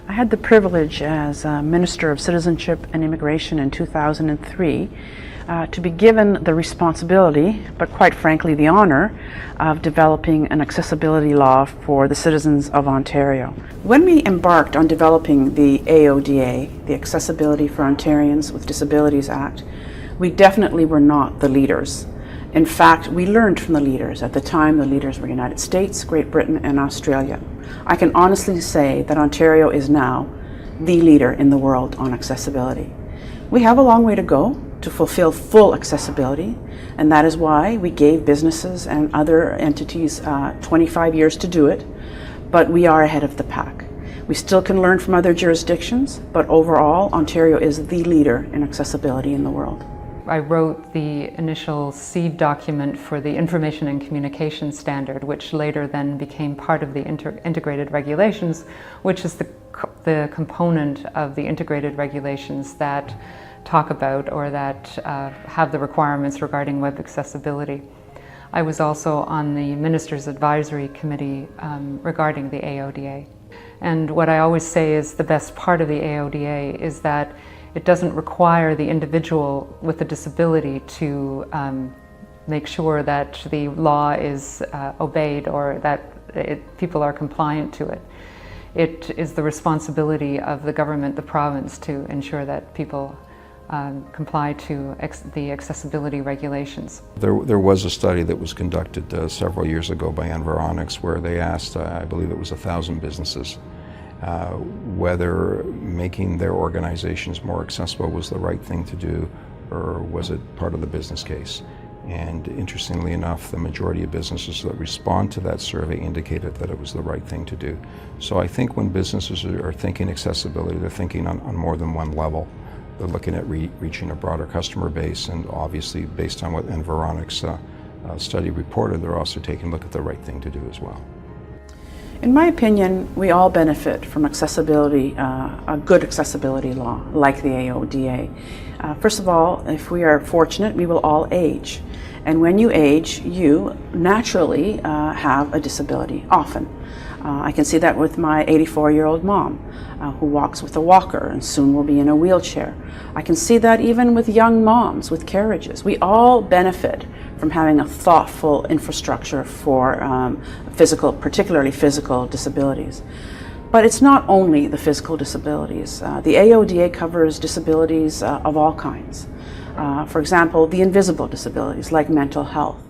I had the privilege as Minister of Citizenship and Immigration in 2003 to be given the responsibility, but quite frankly the honor, of developing an accessibility law for the citizens of Ontario. When we embarked on developing the AODA, the Accessibility for Ontarians with Disabilities Act, we definitely were not the leaders. In fact, we learned from the leaders. At the time, the leaders were United States, Great Britain, and Australia. I can honestly say that Ontario is now the leader in the world on accessibility. We have a long way to go to fulfill full accessibility, and that is why we gave businesses and other entities 25 years to do it, but we are ahead of the pack. We still can learn from other jurisdictions, but overall, Ontario is the leader in accessibility in the world. I wrote the initial seed document for the Information and Communication Standard, which later then became part of the integrated regulations, which is the component of the integrated regulations that talk about or that have the requirements regarding web accessibility. I was also on the Minister's Advisory Committee regarding the AODA. And what I always say is the best part of the AODA is that it doesn't require the individual with a disability to make sure that the law is obeyed or that people are compliant to it. It is the responsibility of the government, the province, to ensure that people comply to the accessibility regulations. There was a study that was conducted several years ago by Environics where they asked, I believe it was 1,000 businesses, whether making their organizations more accessible was the right thing to do or was it part of the business case. And interestingly enough, the majority of businesses that respond to that survey indicated that it was the right thing to do. So I think when businesses are thinking accessibility, they're thinking on more than one level. They're looking at reaching a broader customer base, and obviously based on what Environics study reported, they're also taking a look at the right thing to do as well. In my opinion, we all benefit from accessibility, a good accessibility law like the AODA. First of all, if we are fortunate, we will all age. And when you age, you naturally have a disability, often. I can see that with my 84-year-old mom, who walks with a walker and soon will be in a wheelchair. I can see that even with young moms with carriages. We all benefit from having a thoughtful infrastructure for particularly physical disabilities. But it's not only the physical disabilities. The AODA covers disabilities of all kinds. For example, the invisible disabilities like mental health.